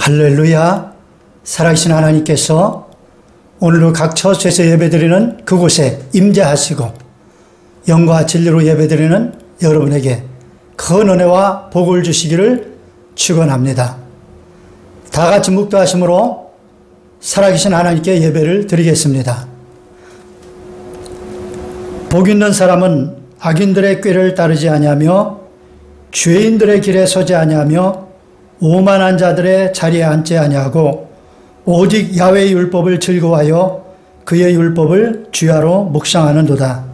할렐루야. 살아계신 하나님께서 오늘도 각 처소에서 예배드리는 그곳에 임재하시고 영과 진리로 예배드리는 여러분에게 큰 은혜와 복을 주시기를 축원합니다. 다 같이 묵도하심으로 살아계신 하나님께 예배를 드리겠습니다. 복 있는 사람은 악인들의 꾀를 따르지 아니하며 죄인들의 길에 서지 아니하며 오만한 자들의 자리에 앉지 아니하고 오직 야훼의 율법을 즐거워하여 그의 율법을 주야로 묵상하는도다.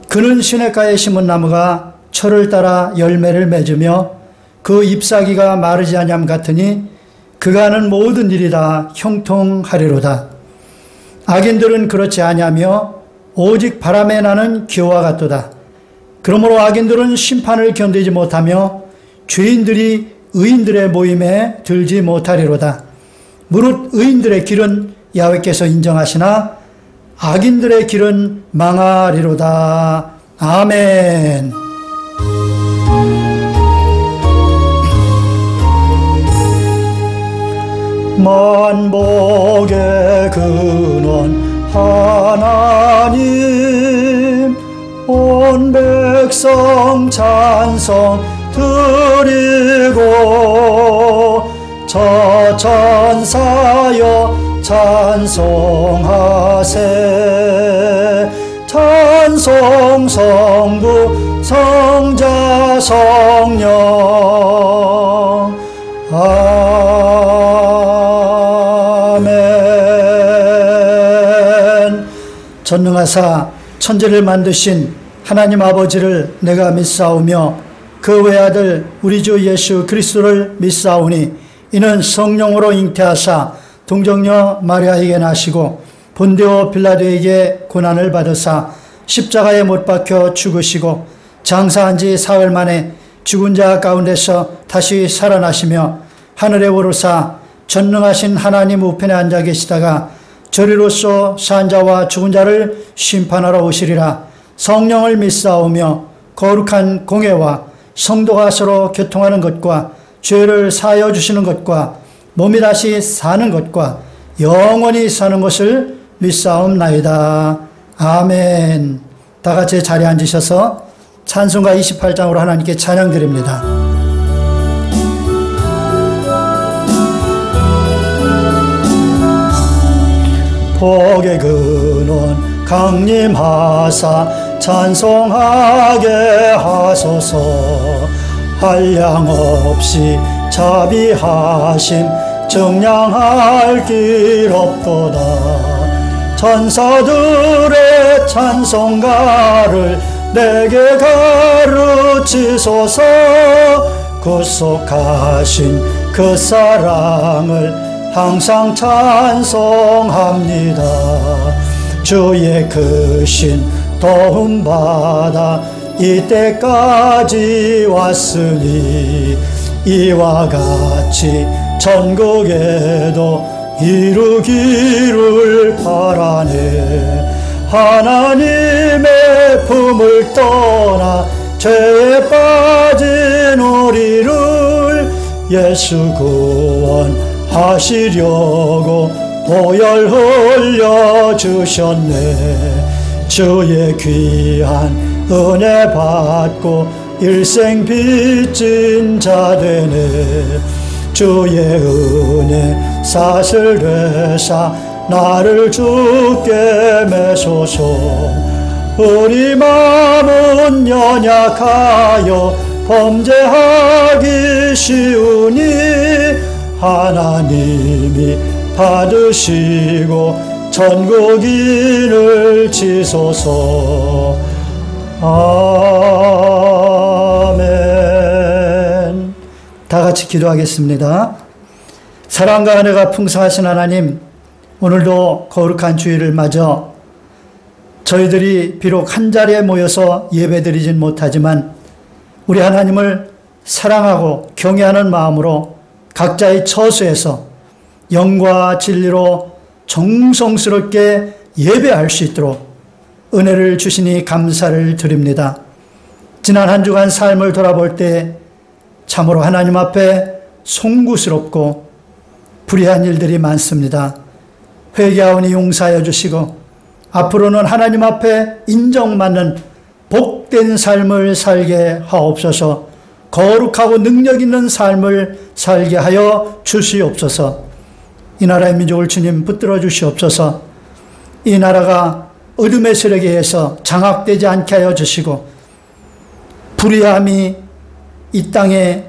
그는 시냇가에 심은 나무가 철을 따라 열매를 맺으며 그 잎사귀가 마르지 아니함 같으니 그가 하는 모든 일이 다 형통하리로다. 악인들은 그렇지 아니하며 오직 바람에 나는 기호와 같도다. 그러므로 악인들은 심판을 견디지 못하며 죄인들이 의인들의 모임에 들지 못하리로다. 무릇 의인들의 길은 야훼께서 인정하시나 악인들의 길은 망하리로다. 아멘. 만복의 근원 하나님, 온 백성 찬송 드리고 저 천사여 찬송하세. 찬송 성부 성자 성령. 아멘. 전능하사 천지를 만드신 하나님 아버지를 내가 믿사오며 그 외아들 우리 주 예수 그리스도를 믿사오니 이는 성령으로 잉태하사 동정녀 마리아에게 나시고 본디오 빌라도에게 고난을 받으사 십자가에 못 박혀 죽으시고 장사한 지 사흘 만에 죽은 자 가운데서 다시 살아나시며 하늘에 오르사 전능하신 하나님 우편에 앉아 계시다가 저리로서 산 자와 죽은 자를 심판하러 오시리라. 성령을 믿사오며 거룩한 공회와 성도가 서로 교통하는 것과 죄를 사하여 주시는 것과 몸이 다시 사는 것과 영원히 사는 것을 믿사옵나이다. 아멘. 다 같이 자리에 앉으셔서 찬송가 28장으로 하나님께 찬양 드립니다. 복의 근원 강림하사 찬송하게 하소서. 한량 없이 자비하심 정량할 길 없도다. 천사들의 찬송가를 내게 가르치소서. 구속하신 그 사랑을 항상 찬송합니다. 주의 크신 도움받아 이때까지 왔으니 이와 같이 천국에도 이루기를 바라네. 하나님의 품을 떠나 죄에 빠진 우리를 예수 구원하시려고 보혈 흘려주셨네. 주의 귀한 은혜 받고 일생 빚진 자 되네. 주의 은혜 사슬 되사 나를 주께 매소서. 우리 마음은 연약하여 범죄하기 쉬우니 하나님이 받으시고 천국인을 지소서. 아멘. 다 같이 기도하겠습니다. 사랑과 은혜가 풍성하신 하나님, 오늘도 거룩한 주일을 맞아 저희들이 비록 한자리에 모여서 예배드리진 못하지만 우리 하나님을 사랑하고 경외하는 마음으로 각자의 처소에서 영과 진리로 정성스럽게 예배할 수 있도록 은혜를 주시니 감사를 드립니다. 지난 한 주간 삶을 돌아볼 때 참으로 하나님 앞에 송구스럽고 불의한 일들이 많습니다. 회개하오니 용서하여 주시고 앞으로는 하나님 앞에 인정받는 복된 삶을 살게 하옵소서. 거룩하고 능력 있는 삶을 살게 하여 주시옵소서. 이 나라의 민족을 주님 붙들어 주시옵소서. 이 나라가 어둠의 세력에 의해서 장악되지 않게 하여 주시고 불의함이 이 땅에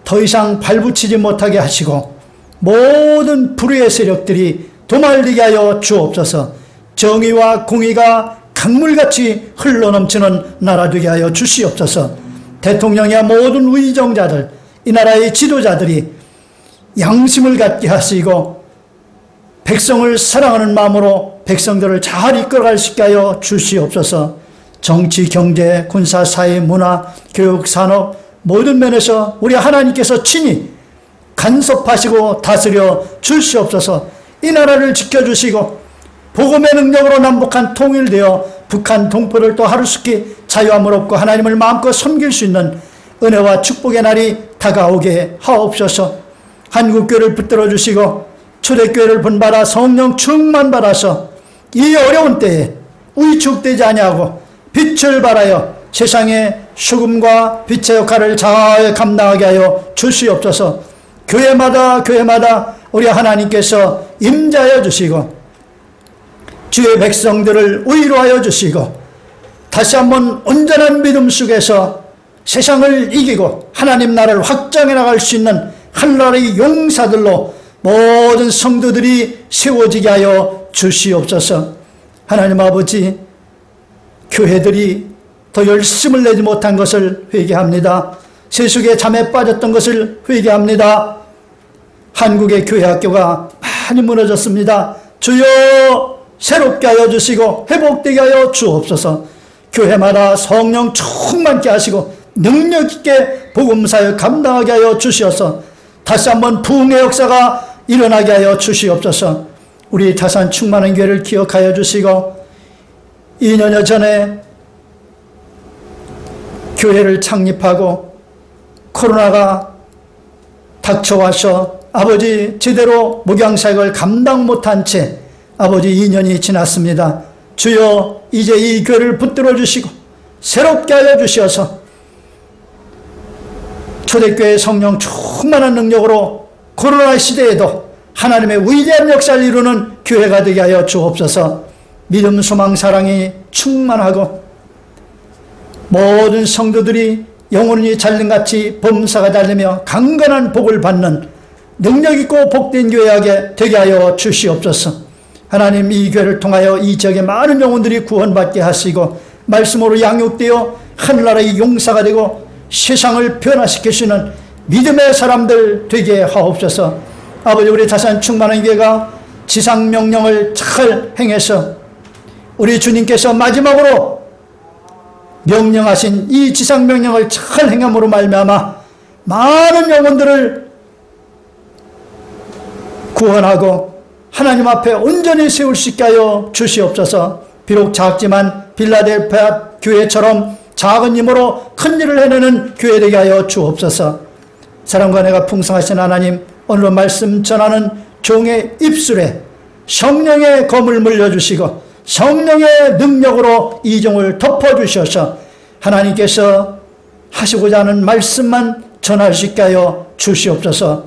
더 이상 발붙이지 못하게 하시고 모든 불의의 세력들이 도말리게 하여 주옵소서. 정의와 공의가 강물같이 흘러넘치는 나라 되게 하여 주시옵소서. 대통령이야 모든 위정자들, 이 나라의 지도자들이 양심을 갖게 하시고 백성을 사랑하는 마음으로 백성들을 잘 이끌어갈 수 있게 하여 주시옵소서. 정치, 경제, 군사, 사회, 문화, 교육, 산업 모든 면에서 우리 하나님께서 친히 간섭하시고 다스려 주시옵소서. 이 나라를 지켜주시고 복음의 능력으로 남북한 통일되어 북한 동포를 또 하루속히 자유함을 얻고 하나님을 마음껏 섬길 수 있는 은혜와 축복의 날이 다가오게 하옵소서. 한국교회를 붙들어 주시고 초대교회를 본받아 성령 충만받아서 이 어려운 때에 위축되지 아니하고 빛을 발하여 세상의 수금과 빛의 역할을 잘 감당하게 하여 주시옵소서. 교회마다 우리 하나님께서 임재하여 주시고 주의 백성들을 위로하여 주시고 다시 한번 온전한 믿음 속에서 세상을 이기고 하나님 나라를 확장해 나갈 수 있는 하나님의 용사들로 모든 성도들이 세워지게 하여 주시옵소서. 하나님 아버지, 교회들이 더 열심을 내지 못한 것을 회개합니다. 세속의 잠에 빠졌던 것을 회개합니다. 한국의 교회 학교가 많이 무너졌습니다. 주여 새롭게 하여 주시고 회복되게 하여 주옵소서. 교회마다 성령 충만케 하시고 능력 있게 복음사역 감당하게 하여 주시어서 다시 한번 부흥의 역사가 일어나게 하여 주시옵소서. 우리 다산 충만한 교회를 기억하여 주시고 2년여 전에 교회를 창립하고 코로나가 닥쳐와서 아버지 제대로 목양사역을 감당 못한 채 아버지 2년이 지났습니다. 주여 이제 이 교회를 붙들어 주시고 새롭게 하여 주시어서 초대교회 성령 충만한 능력으로 코로나 시대에도 하나님의 위대한 역사를 이루는 교회가 되게 하여 주옵소서. 믿음, 소망, 사랑이 충만하고 모든 성도들이 영혼이 잘림같이 범사가 달리며 강건한 복을 받는 능력있고 복된 교회하게 되게 하여 주시옵소서. 하나님 이 교회를 통하여 이 지역의 많은 영혼들이 구원받게 하시고 말씀으로 양육되어 하늘나라의 용사가 되고 세상을 변화시키시는 믿음의 사람들 되게 하옵소서. 아버지 우리 다산 충만한 교회가 지상명령을 잘 행해서 우리 주님께서 마지막으로 명령하신 이 지상명령을 잘 행함으로 말미암아 많은 영혼들을 구원하고 하나님 앞에 온전히 세울 수 있게 하여 주시옵소서. 비록 작지만 빌라델피아 교회처럼 작은 힘으로 큰 일을 해내는 교회 되게 하여 주옵소서. 사랑과 은혜가 풍성하신 하나님, 오늘 말씀 전하는 종의 입술에 성령의 검을 물려주시고 성령의 능력으로 이 종을 덮어주셔서 하나님께서 하시고자 하는 말씀만 전할 수 있게 하여 주시옵소서.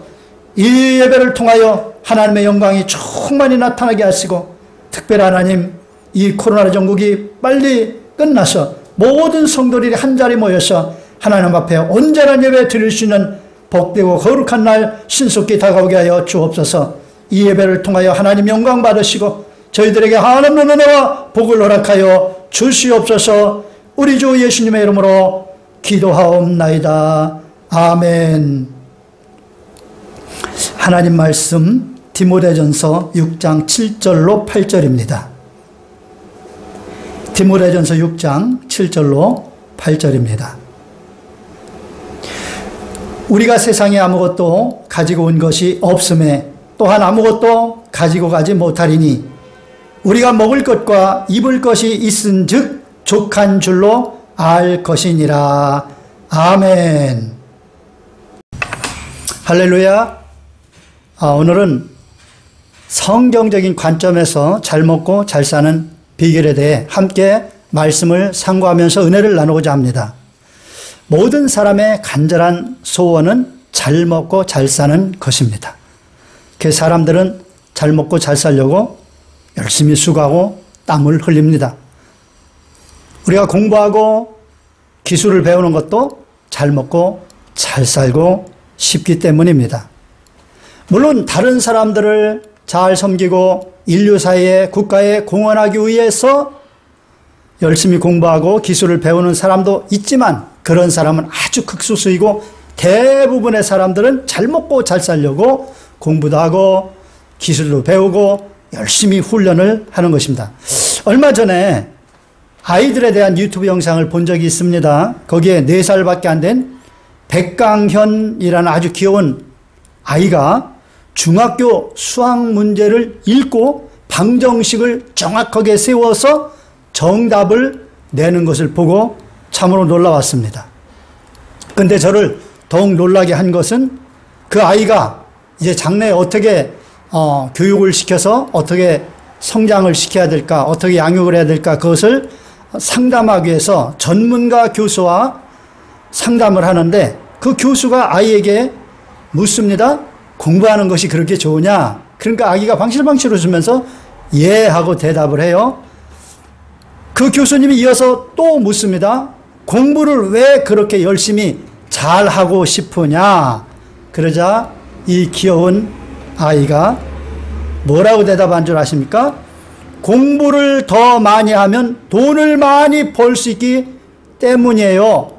이 예배를 통하여 하나님의 영광이 충만히 나타나게 하시고 특별히 하나님 이 코로나 전국이 빨리 끝나서 모든 성도들이 한자리 모여서 하나님 앞에 온전한 예배 드릴 수 있는 복되고 거룩한 날 신속히 다가오게 하여 주옵소서. 이 예배를 통하여 하나님 영광 받으시고 저희들에게 하나님의 은혜와 복을 허락하여 주시옵소서. 우리 주 예수님의 이름으로 기도하옵나이다. 아멘. 하나님 말씀 디모데전서 6장 7절로 8절입니다. 디모데전서 6장 7절로 8절입니다. 우리가 세상에 아무것도 가지고 온 것이 없음에 또한 아무것도 가지고 가지 못하리니 우리가 먹을 것과 입을 것이 있은즉 족한 줄로 알 것이니라. 아멘. 할렐루야. 오늘은 성경적인 관점에서 잘 먹고 잘 사는 비결에 대해 함께 말씀을 상고하면서 은혜를 나누고자 합니다. 모든 사람의 간절한 소원은 잘 먹고 잘 사는 것입니다. 그 사람들은 잘 먹고 잘 살려고 열심히 수고하고 땀을 흘립니다. 우리가 공부하고 기술을 배우는 것도 잘 먹고 잘 살고 싶기 때문입니다. 물론 다른 사람들을 잘 섬기고 인류 사회에 국가에 공헌하기 위해서 열심히 공부하고 기술을 배우는 사람도 있지만 그런 사람은 아주 극소수이고 대부분의 사람들은 잘 먹고 잘 살려고 공부도 하고 기술도 배우고 열심히 훈련을 하는 것입니다. 얼마 전에 아이들에 대한 유튜브 영상을 본 적이 있습니다. 거기에 4살밖에 안 된 백강현이라는 아주 귀여운 아이가 중학교 수학 문제를 읽고 방정식을 정확하게 세워서 정답을 내는 것을 보고 참으로 놀라웠습니다. 그런데 저를 더욱 놀라게 한 것은 그 아이가 이제 장래에 어떻게 교육을 시켜서 어떻게 성장을 시켜야 될까, 어떻게 양육을 해야 될까, 그것을 상담하기 위해서 전문가 교수와 상담을 하는데 그 교수가 아이에게 묻습니다. 공부하는 것이 그렇게 좋으냐? 그러니까 아기가 방실방실 웃으면서 예 하고 대답을 해요. 그 교수님이 이어서 또 묻습니다. 공부를 왜 그렇게 열심히 잘하고 싶으냐? 그러자 이 귀여운 아이가 뭐라고 대답한 줄 아십니까? 공부를 더 많이 하면 돈을 많이 벌 수 있기 때문이에요.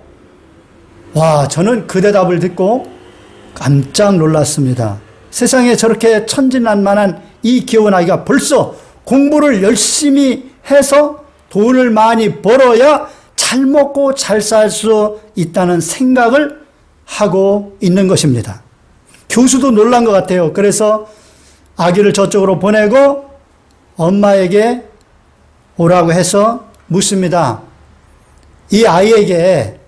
와, 저는 그 대답을 듣고 깜짝 놀랐습니다. 세상에 저렇게 천진난만한 이 귀여운 아이가 벌써 공부를 열심히 해서 돈을 많이 벌어야 잘 먹고 잘 살 수 있다는 생각을 하고 있는 것입니다. 교수도 놀란 것 같아요. 그래서 아기를 저쪽으로 보내고 엄마에게 오라고 해서 묻습니다. 이 아이에게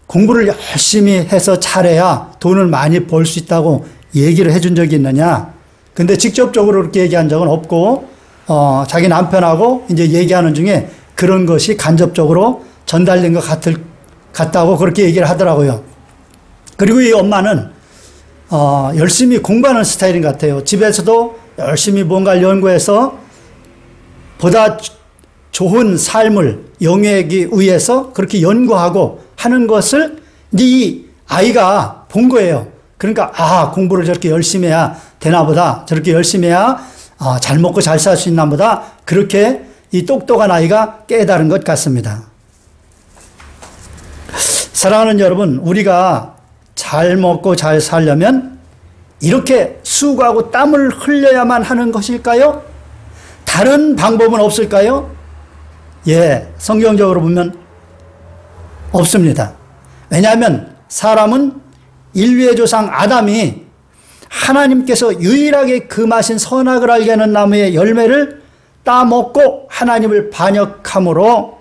공부를 열심히 해서 잘해야 돈을 많이 벌 수 있다고 얘기를 해준 적이 있느냐? 근데 직접적으로 그렇게 얘기한 적은 없고, 자기 남편하고 이제 얘기하는 중에 그런 것이 간접적으로 전달된 것 같다고 그렇게 얘기를 하더라고요. 그리고 이 엄마는, 열심히 공부하는 스타일인 것 같아요. 집에서도 열심히 뭔가를 연구해서 보다 좋은 삶을 영위하기 위해서 그렇게 연구하고 하는 것을 이 아이가 본 거예요. 그러니까 공부를 저렇게 열심히 해야 되나 보다. 저렇게 열심히 해야 잘 먹고 잘 살 수 있나 보다. 그렇게 이 똑똑한 아이가 깨달은 것 같습니다. 사랑하는 여러분, 우리가 잘 먹고 잘 살려면 이렇게 수고하고 땀을 흘려야만 하는 것일까요? 다른 방법은 없을까요? 예, 성경적으로 보면 없습니다. 왜냐하면 사람은 인류의 조상 아담이 하나님께서 유일하게 금하신 선악을 알게 하는 나무의 열매를 따먹고 하나님을 반역함으로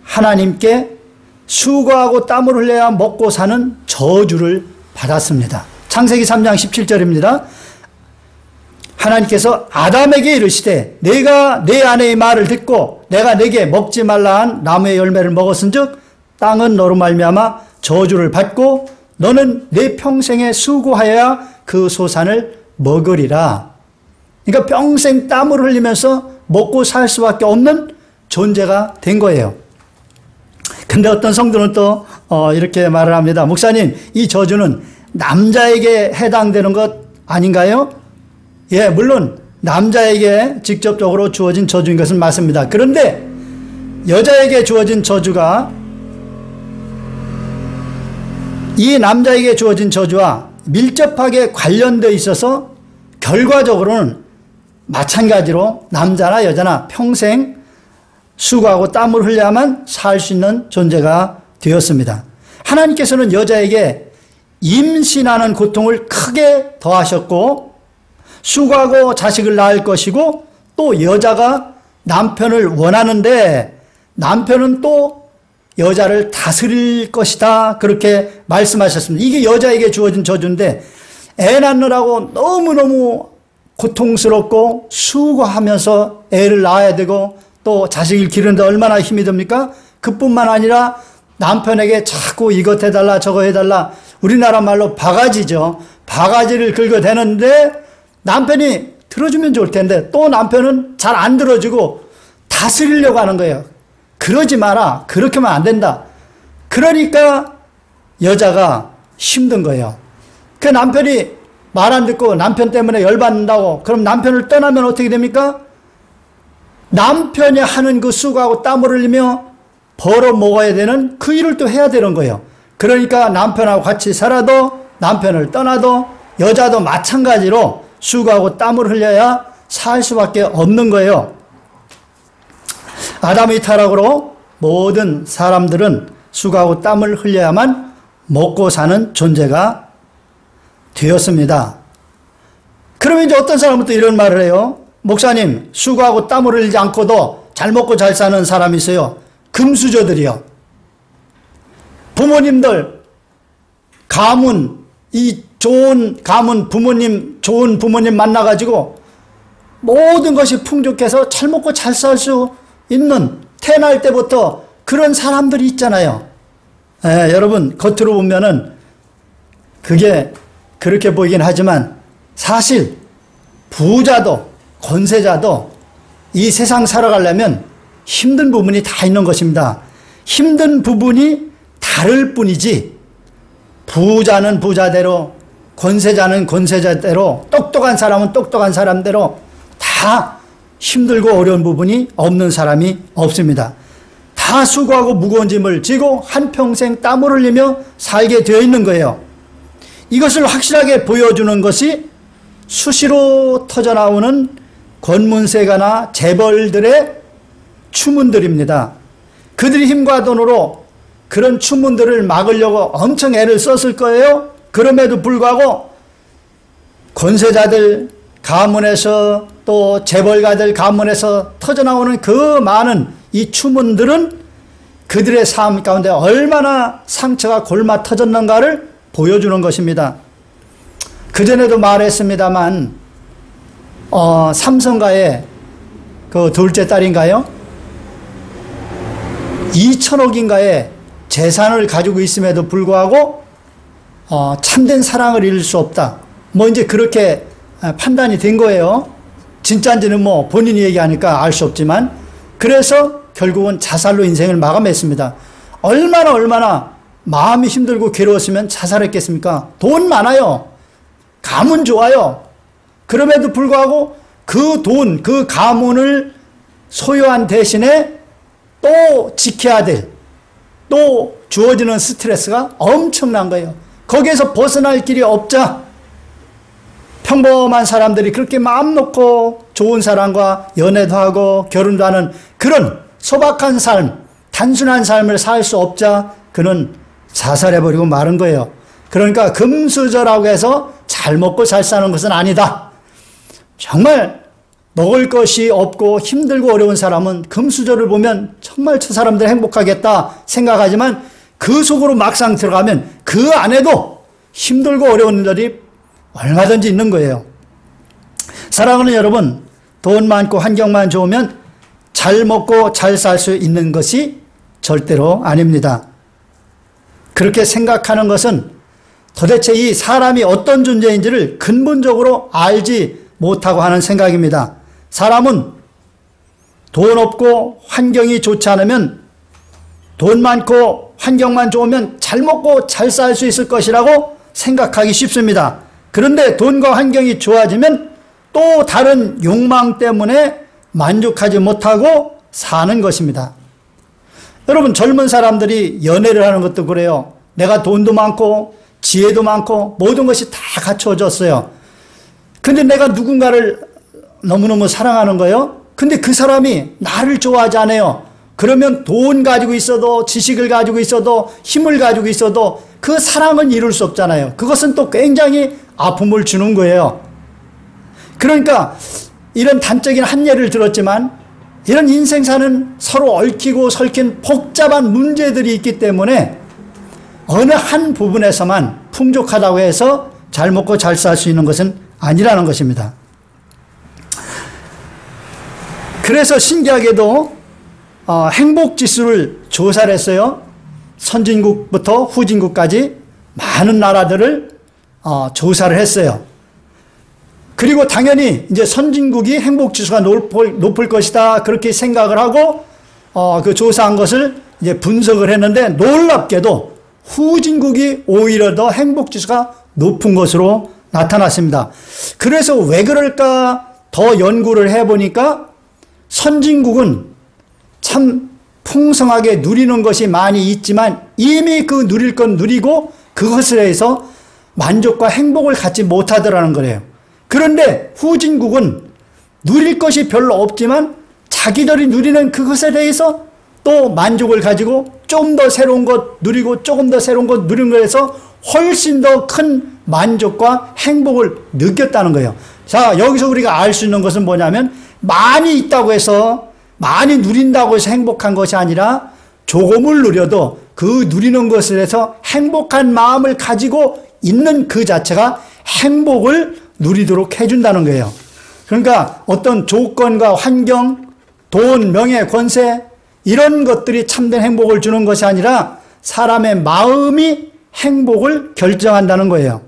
하나님께 수고하고 땀을 흘려야 먹고 사는 저주를 받았습니다. 창세기 3장 17절입니다. 하나님께서 아담에게 이르시되 내가 내 아내의 말을 듣고 내가 내게 먹지 말라 한 나무의 열매를 먹었은즉 땅은 너로 말미암아 저주를 받고 너는 내 평생에 수고하여야 그 소산을 먹으리라. 그러니까 평생 땀을 흘리면서 먹고 살 수밖에 없는 존재가 된 거예요. 근데 어떤 성도는 또 이렇게 말을 합니다. 목사님, 이 저주는 남자에게 해당되는 것 아닌가요? 예, 물론 남자에게 직접적으로 주어진 저주인 것은 맞습니다. 그런데 여자에게 주어진 저주가 이 남자에게 주어진 저주와 밀접하게 관련되어 있어서 결과적으로는 마찬가지로 남자나 여자나 평생 수고하고 땀을 흘려야만 살 수 있는 존재가 되었습니다. 하나님께서는 여자에게 임신하는 고통을 크게 더하셨고 수고하고 자식을 낳을 것이고 또 여자가 남편을 원하는데 남편은 또 여자를 다스릴 것이다. 그렇게 말씀하셨습니다. 이게 여자에게 주어진 저주인데 애 낳느라고 너무너무 고통스럽고 수고하면서 애를 낳아야 되고 또 자식을 기르는데 얼마나 힘이 듭니까? 그뿐만 아니라 남편에게 자꾸 이것 해달라 저거 해달라, 우리나라 말로 바가지죠. 바가지를 긁어대는데 남편이 들어주면 좋을 텐데 또 남편은 잘 안 들어주고 다스리려고 하는 거예요. 그러지 마라, 그렇게 하면 안 된다. 그러니까 여자가 힘든 거예요. 그 남편이 말 안 듣고 남편 때문에 열받는다고, 그럼 남편을 떠나면 어떻게 됩니까? 남편이 하는 그 수고하고 땀을 흘리며 벌어 먹어야 되는 그 일을 또 해야 되는 거예요. 그러니까 남편하고 같이 살아도 남편을 떠나도 여자도 마찬가지로 수고하고 땀을 흘려야 살 수밖에 없는 거예요. 아담의 타락으로 모든 사람들은 수고하고 땀을 흘려야만 먹고 사는 존재가 되었습니다. 그러면 이제 어떤 사람은 또 이런 말을 해요. 목사님, 수고하고 땀을 흘리지 않고도 잘 먹고 잘 사는 사람이 있어요. 금수저들이요. 부모님들, 가문, 이 좋은 가문, 부모님, 좋은 부모님 만나가지고 모든 것이 풍족해서 잘 먹고 잘 살 수 있는, 태어날 때부터 그런 사람들이 있잖아요. 여러분, 겉으로 보면은 그게 그렇게 보이긴 하지만 사실 부자도 권세자도 이 세상 살아가려면 힘든 부분이 다 있는 것입니다. 힘든 부분이 다를 뿐이지 부자는 부자대로, 권세자는 권세자대로, 똑똑한 사람은 똑똑한 사람대로 다 힘들고 어려운 부분이 없는 사람이 없습니다. 다 수고하고 무거운 짐을 지고 한평생 땀을 흘리며 살게 되어 있는 거예요. 이것을 확실하게 보여주는 것이 수시로 터져나오는 권문세가나 재벌들의 추문들입니다. 그들이 힘과 돈으로 그런 추문들을 막으려고 엄청 애를 썼을 거예요. 그럼에도 불구하고 권세자들 가문에서 또 재벌가들 가문에서 터져나오는 그 많은 이 추문들은 그들의 삶 가운데 얼마나 상처가 골마 터졌는가를 보여주는 것입니다. 그전에도 말했습니다만 삼성가의 그 둘째 딸인가요? 2천억인가의 재산을 가지고 있음에도 불구하고 참된 사랑을 잃을 수 없다. 뭐 이제 그렇게 판단이 된 거예요. 진짜인지는 뭐 본인이 얘기하니까 알 수 없지만, 그래서 결국은 자살로 인생을 마감했습니다. 얼마나 마음이 힘들고 괴로웠으면 자살했겠습니까? 돈 많아요. 가문 좋아요. 그럼에도 불구하고 그 돈, 그 가문을 소유한 대신에 또 지켜야 될, 또 주어지는 스트레스가 엄청난 거예요. 거기에서 벗어날 길이 없자 평범한 사람들이 그렇게 마음 놓고 좋은 사람과 연애도 하고 결혼도 하는 그런 소박한 삶, 단순한 삶을 살 수 없자 그는 자살해버리고 마는 거예요. 그러니까 금수저라고 해서 잘 먹고 잘 사는 것은 아니다. 정말 먹을 것이 없고 힘들고 어려운 사람은 금수저를 보면 정말 저 사람들 행복하겠다 생각하지만 그 속으로 막상 들어가면 그 안에도 힘들고 어려운 일들이 얼마든지 있는 거예요. 사랑하는 여러분, 돈 많고 환경만 좋으면 잘 먹고 잘 살 수 있는 것이 절대로 아닙니다. 그렇게 생각하는 것은 도대체 이 사람이 어떤 존재인지를 근본적으로 알지 못하고 하는 생각입니다. 사람은 돈 없고 환경이 좋지 않으면, 돈 많고 환경만 좋으면 잘 먹고 잘 살 수 있을 것이라고 생각하기 쉽습니다. 그런데 돈과 환경이 좋아지면 또 다른 욕망 때문에 만족하지 못하고 사는 것입니다. 여러분, 젊은 사람들이 연애를 하는 것도 그래요. 내가 돈도 많고 지혜도 많고 모든 것이 다 갖춰졌어요. 근데 내가 누군가를 너무너무 사랑하는 거예요. 근데 그 사람이 나를 좋아하지 않아요. 그러면 돈 가지고 있어도, 지식을 가지고 있어도, 힘을 가지고 있어도 그 사랑은 이룰 수 없잖아요. 그것은 또 굉장히 아픔을 주는 거예요. 그러니까 이런 단적인 한 예를 들었지만 이런 인생사는 서로 얽히고 설킨 복잡한 문제들이 있기 때문에 어느 한 부분에서만 풍족하다고 해서 잘 먹고 잘 살 수 있는 것은 아니라는 것입니다. 그래서 신기하게도 행복지수를 조사를 했어요. 선진국부터 후진국까지 많은 나라들을 조사를 했어요. 그리고 당연히 이제 선진국이 행복지수가 높을 것이다 그렇게 생각을 하고 그 조사한 것을 이제 분석을 했는데, 놀랍게도 후진국이 오히려 더 행복지수가 높은 것으로 나타났습니다. 그래서 왜 그럴까 더 연구를 해보니까 선진국은 참 풍성하게 누리는 것이 많이 있지만 이미 그 누릴 건 누리고 그것에 대해서 만족과 행복을 갖지 못하더라는 거예요. 그런데 후진국은 누릴 것이 별로 없지만 자기들이 누리는 그것에 대해서 또 만족을 가지고 좀 더 새로운 것 누리고 조금 더 새로운 것 누리는 것에서 훨씬 더 큰 만족과 행복을 느꼈다는 거예요. 자, 여기서 우리가 알 수 있는 것은 뭐냐면, 많이 있다고 해서 많이 누린다고 해서 행복한 것이 아니라 조금을 누려도 그 누리는 것에 대해서 행복한 마음을 가지고 있는 그 자체가 행복을 누리도록 해준다는 거예요. 그러니까 어떤 조건과 환경, 돈, 명예, 권세 이런 것들이 참된 행복을 주는 것이 아니라 사람의 마음이 행복을 결정한다는 거예요.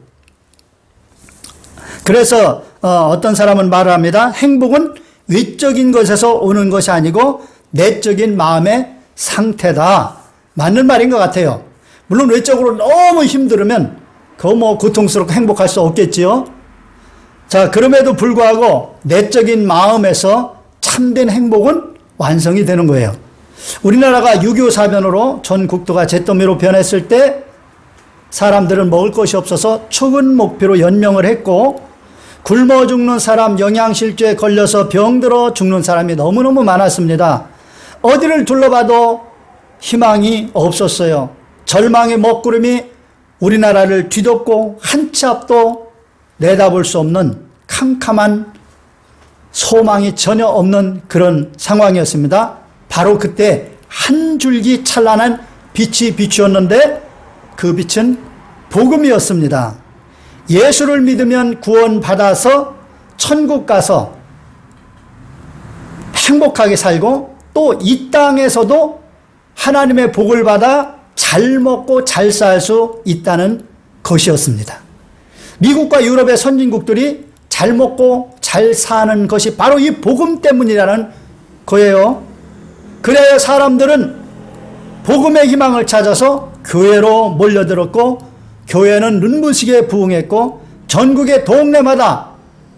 그래서 어떤 사람은 말을 합니다. 행복은 외적인 것에서 오는 것이 아니고 내적인 마음의 상태다. 맞는 말인 것 같아요. 물론 외적으로 너무 힘들으면 그거 뭐 고통스럽고 행복할 수 없겠지요. 자, 그럼에도 불구하고 내적인 마음에서 참된 행복은 완성이 되는 거예요. 우리나라가 6.25 사변으로 전 국토가 잿더미로 변했을 때 사람들은 먹을 것이 없어서 초근 목표로 연명을 했고, 굶어 죽는 사람, 영양실조에 걸려서 병들어 죽는 사람이 너무너무 많았습니다. 어디를 둘러봐도 희망이 없었어요. 절망의 먹구름이 우리나라를 뒤덮고 한 치 앞도 내다볼 수 없는 캄캄한 소망이 전혀 없는 그런 상황이었습니다. 바로 그때 한 줄기 찬란한 빛이 비추었는데 그 빛은 복음이었습니다. 예수를 믿으면 구원받아서 천국 가서 행복하게 살고 또 이 땅에서도 하나님의 복을 받아 잘 먹고 잘 살 수 있다는 것이었습니다. 미국과 유럽의 선진국들이 잘 먹고 잘 사는 것이 바로 이 복음 때문이라는 거예요. 그래야 사람들은 복음의 희망을 찾아서 교회로 몰려들었고, 교회는 눈부시게 부흥했고, 전국의 동네마다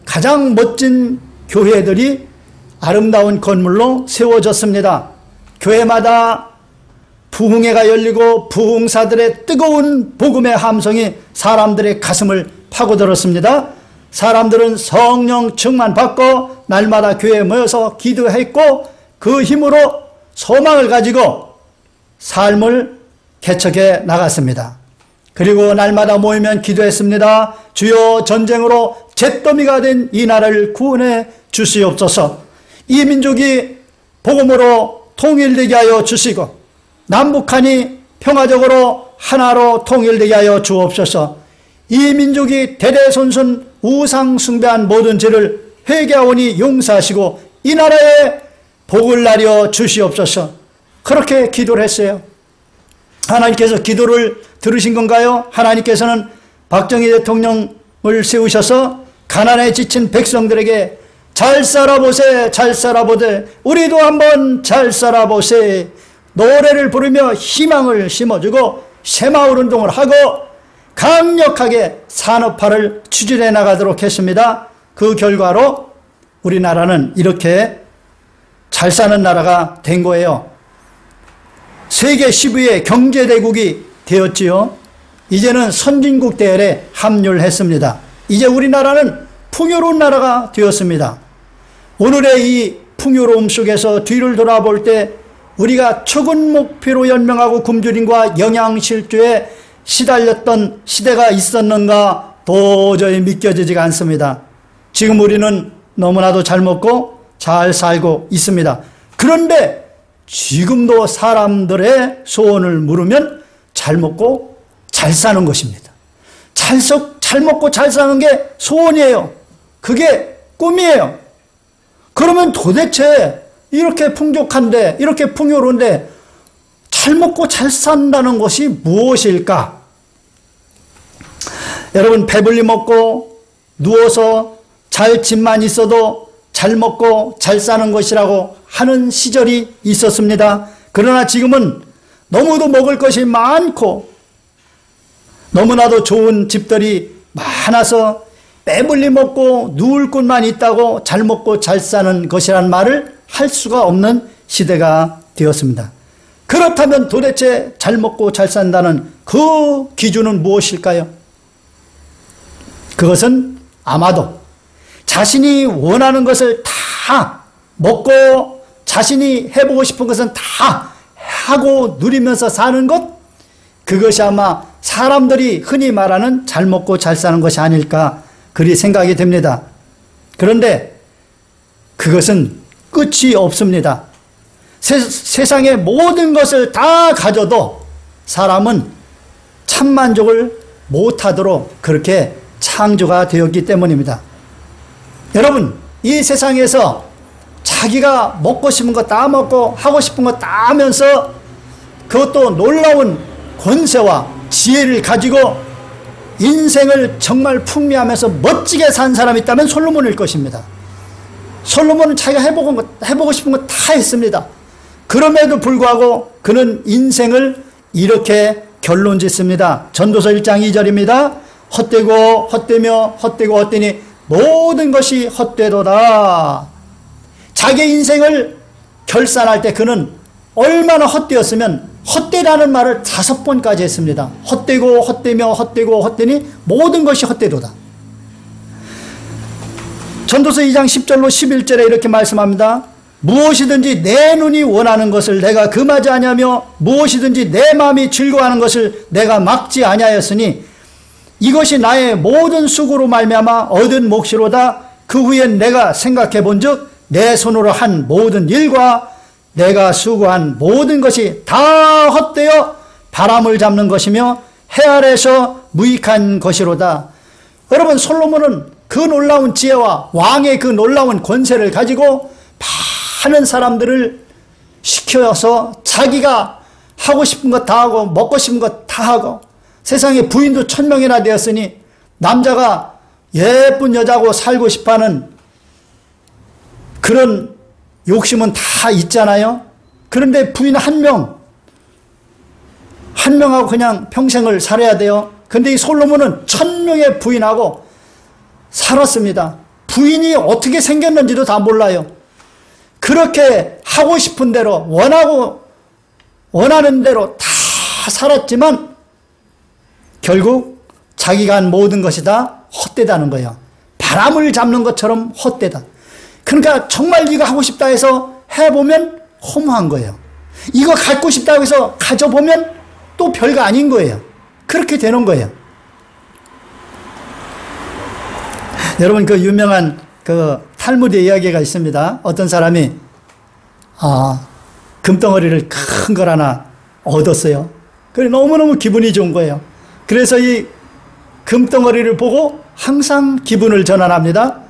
가장 멋진 교회들이 아름다운 건물로 세워졌습니다. 교회마다 부흥회가 열리고 부흥사들의 뜨거운 복음의 함성이 사람들의 가슴을 파고들었습니다. 사람들은 성령 충만받고 날마다 교회에 모여서 기도했고 그 힘으로 소망을 가지고 삶을 개척해 나갔습니다. 그리고 날마다 모이면 기도했습니다. 주여, 전쟁으로 잿더미가 된 이 나라를 구원해 주시옵소서. 이 민족이 복음으로 통일되게 하여 주시고 남북한이 평화적으로 하나로 통일되게 하여 주옵소서. 이 민족이 대대손손 우상 숭배한 모든 죄를 회개하오니 용서하시고 이 나라에 복을 나려 주시옵소서. 그렇게 기도를 했어요. 하나님께서 기도를 들으신 건가요? 하나님께서는 박정희 대통령을 세우셔서 가난에 지친 백성들에게 잘 살아보세, 잘 살아보세, 우리도 한번 잘 살아보세 노래를 부르며 희망을 심어주고 새마을운동을 하고 강력하게 산업화를 추진해 나가도록 했습니다. 그 결과로 우리나라는 이렇게 잘 사는 나라가 된 거예요. 세계 10위의 경제대국이 되었지요. 이제는 선진국 대열에 합류를 했습니다. 이제 우리나라는 풍요로운 나라가 되었습니다. 오늘의 이 풍요로움 속에서 뒤를 돌아볼 때 우리가 초근 목표로 연명하고 굶주림과 영양실조에 시달렸던 시대가 있었는가 도저히 믿겨지지가 않습니다. 지금 우리는 너무나도 잘 먹고 잘 살고 있습니다. 그런데 지금도 사람들의 소원을 물으면 잘 먹고 잘 사는 것입니다. 잘 먹고 잘 사는 게 소원이에요. 그게 꿈이에요. 그러면 도대체 이렇게 풍족한데, 이렇게 풍요로운데 잘 먹고 잘 산다는 것이 무엇일까? 여러분, 배불리 먹고 누워서 잘 집만 있어도 잘 먹고 잘 사는 것이라고 하는 시절이 있었습니다. 그러나 지금은 너무도 먹을 것이 많고 너무나도 좋은 집들이 많아서 배불리 먹고 누울 곳만 있다고 잘 먹고 잘 사는 것이란 말을 할 수가 없는 시대가 되었습니다. 그렇다면 도대체 잘 먹고 잘 산다는 그 기준은 무엇일까요? 그것은 아마도 자신이 원하는 것을 다 먹고 자신이 해보고 싶은 것은 다 하고 누리면서 사는 것, 그것이 아마 사람들이 흔히 말하는 잘 먹고 잘 사는 것이 아닐까 그리 생각이 됩니다. 그런데 그것은 끝이 없습니다. 세상의 모든 것을 다 가져도 사람은 참만족을 못하도록 그렇게 창조가 되었기 때문입니다. 여러분, 이 세상에서 자기가 먹고 싶은 거 다 먹고 하고 싶은 거 다 하면서 그것도 놀라운 권세와 지혜를 가지고 인생을 정말 풍미하면서 멋지게 산 사람이 있다면 솔로몬일 것입니다. 솔로몬은 자기가 해보고 싶은 거 다 했습니다. 그럼에도 불구하고 그는 인생을 이렇게 결론 짓습니다. 전도서 1장 2절입니다. 헛되고 헛되며 헛되고 헛되니 모든 것이 헛되도다. 자기 인생을 결산할 때 그는 얼마나 헛되었으면 헛되다는 말을 5번까지 했습니다. 헛되고 헛되며 헛되고 헛되니 모든 것이 헛되도다. 전도서 2장 10절로 11절에 이렇게 말씀합니다. 무엇이든지 내 눈이 원하는 것을 내가 금하지 아니하며 무엇이든지 내 마음이 즐거워하는 것을 내가 막지 아니하였으니 이것이 나의 모든 수고로 말미암아 얻은 몫이로다. 그 후엔 내가 생각해 본즉 내 손으로 한 모든 일과 내가 수고한 모든 것이 다 헛되어 바람을 잡는 것이며 해 아래서 무익한 것이로다. 여러분, 솔로몬은 그 놀라운 지혜와 왕의 그 놀라운 권세를 가지고 많은 사람들을 시켜서 자기가 하고 싶은 것 다 하고 먹고 싶은 것 다 하고 세상에 부인도 1000명이나 되었으니 남자가 예쁜 여자하고 살고 싶어하는 그런 욕심은 다 있잖아요. 그런데 부인 한 명하고 그냥 평생을 살아야 돼요. 그런데 이 솔로몬은 1000명의 부인하고 살았습니다. 부인이 어떻게 생겼는지도 다 몰라요. 그렇게 하고 싶은 대로 원하는 대로 다 살았지만 결국 자기가 한 모든 것이 다 헛되다는 거예요. 바람을 잡는 것처럼 헛되다. 그러니까 정말 이거 하고 싶다 해서 해보면 허무한 거예요. 이거 갖고 싶다고 해서 가져보면 또 별거 아닌 거예요. 그렇게 되는 거예요. 여러분, 그 유명한 그 탈무드 이야기가 있습니다. 어떤 사람이 금덩어리를 큰 걸 하나 얻었어요. 그래 너무너무 기분이 좋은 거예요. 그래서 이 금덩어리를 보고 항상 기분을 전환합니다.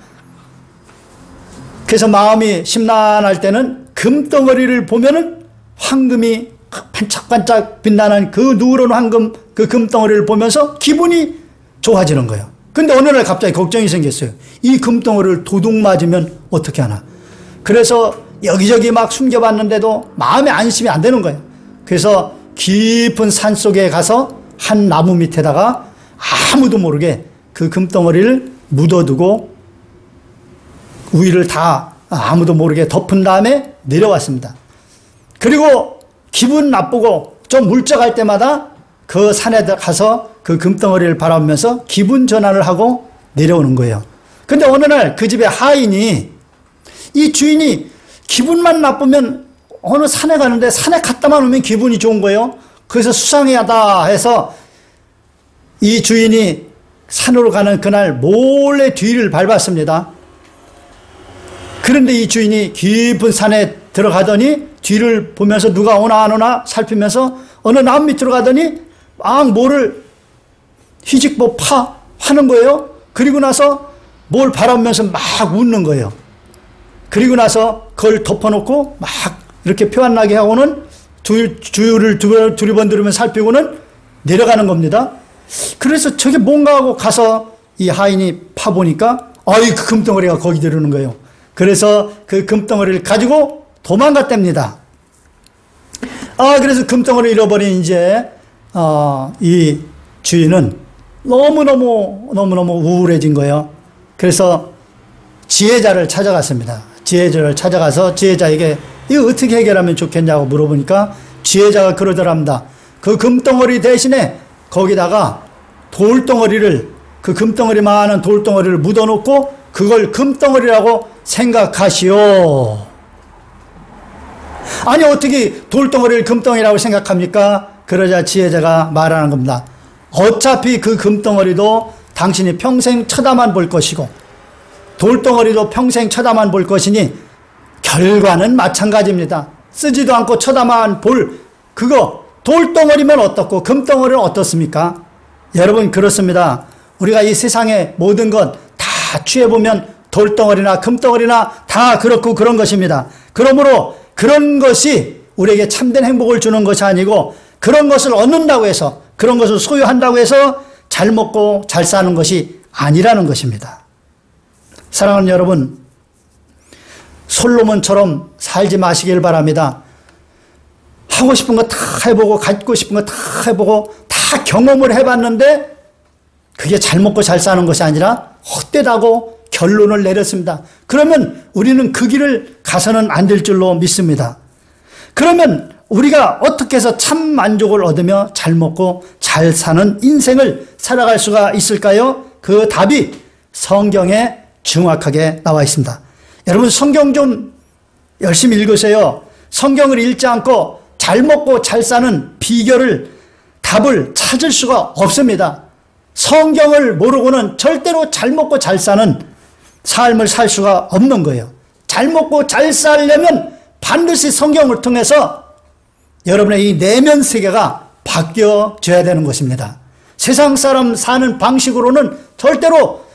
그래서 마음이 심란할 때는 금덩어리를 보면은 황금이 반짝반짝 빛나는 그 누런 황금, 그 금덩어리를 보면서 기분이 좋아지는 거예요. 근데 어느 날 갑자기 걱정이 생겼어요. 이 금덩어리를 도둑 맞으면 어떻게 하나. 그래서 여기저기 막 숨겨봤는데도 마음에 안심이 안 되는 거예요. 그래서 깊은 산 속에 가서 한 나무 밑에다가 아무도 모르게 그 금덩어리를 묻어두고 위를 다 아무도 모르게 덮은 다음에 내려왔습니다. 그리고 기분 나쁘고 좀 울적할 때마다 그 산에 가서 그 금덩어리를 바라보면서 기분 전환을 하고 내려오는 거예요. 근데 어느 날 그 집의 하인이 이 주인이 기분만 나쁘면 어느 산에 가는데 산에 갔다만 오면 기분이 좋은 거예요. 그래서 수상하다 해서 이 주인이 산으로 가는 그날 몰래 뒤를 밟았습니다. 그런데 이 주인이 깊은 산에 들어가더니 뒤를 보면서 누가 오나 안 오나 살피면서 어느 나무 밑으로 가더니 막 뭐를 휘직고 하는 거예요. 그리고 나서 뭘 바라보면서 막 웃는 거예요. 그리고 나서 그걸 덮어놓고 막 이렇게 표 안 나게 하고는 주유를 두어 번 들으면 살피고는 내려가는 겁니다. 그래서 저게 뭔가 하고 가서 이 하인이 파보니까 그 금덩어리가 거기 들어오는 거예요. 그래서 그 금덩어리를 가지고 도망갔답니다. 그래서 금덩어리를 잃어버린 이제 이 주인은 너무너무 우울해진 거예요. 그래서 지혜자를 찾아갔습니다. 지혜자를 찾아가서 지혜자에게 이거 어떻게 해결하면 좋겠냐고 물어보니까 지혜자가 그러더랍니다. 그 금덩어리 대신에 거기다가 돌덩어리를, 그 금덩어리 많은 돌덩어리를 묻어놓고 그걸 금덩어리라고 생각하시오. 아니 어떻게 돌덩어리를 금덩어리라고 생각합니까? 그러자 지혜자가 말하는 겁니다. 어차피 그 금덩어리도 당신이 평생 쳐다만 볼 것이고 돌덩어리도 평생 쳐다만 볼 것이니 결과는 마찬가지입니다. 쓰지도 않고 쳐다만 볼 그거 돌덩어리면 어떻고 금덩어리는 어떻습니까? 여러분 그렇습니다. 우리가 이 세상의 모든 것 다 취해보면 돌덩어리나 금덩어리나 다 그렇고 그런 것입니다. 그러므로 그런 것이 우리에게 참된 행복을 주는 것이 아니고 그런 것을 얻는다고 해서 그런 것을 소유한다고 해서 잘 먹고 잘 사는 것이 아니라는 것입니다. 사랑하는 여러분, 솔로몬처럼 살지 마시길 바랍니다. 하고 싶은 거 다 해보고 갖고 싶은 거 다 해보고 다 경험을 해봤는데 그게 잘 먹고 잘 사는 것이 아니라 헛되다고 결론을 내렸습니다. 그러면 우리는 그 길을 가서는 안 될 줄로 믿습니다. 그러면 우리가 어떻게 해서 참 만족을 얻으며 잘 먹고 잘 사는 인생을 살아갈 수가 있을까요? 그 답이 성경에 정확하게 나와 있습니다. 여러분 성경 좀 열심히 읽으세요. 성경을 읽지 않고 잘 먹고 잘 사는 비결을, 답을 찾을 수가 없습니다. 성경을 모르고는 절대로 잘 먹고 잘 사는 삶을 살 수가 없는 거예요. 잘 먹고 잘 살려면 반드시 성경을 통해서 여러분의 이 내면 세계가 바뀌어져야 되는 것입니다. 세상 사람 사는 방식으로는 절대로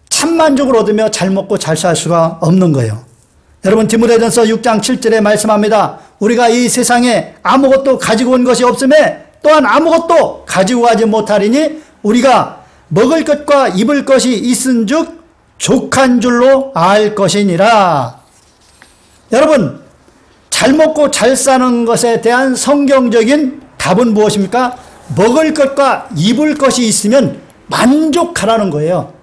참만족을 얻으며 잘 먹고 잘 살 수가 없는 거예요. 여러분 디모데전서 6장 7절에 말씀합니다. 우리가 이 세상에 아무것도 가지고 온 것이 없음에 또한 아무것도 가지고 가지 못하리니 우리가 먹을 것과 입을 것이 있은즉 족한 줄로 알 것이니라. 여러분 잘 먹고 잘 사는 것에 대한 성경적인 답은 무엇입니까? 먹을 것과 입을 것이 있으면 만족하라는 거예요.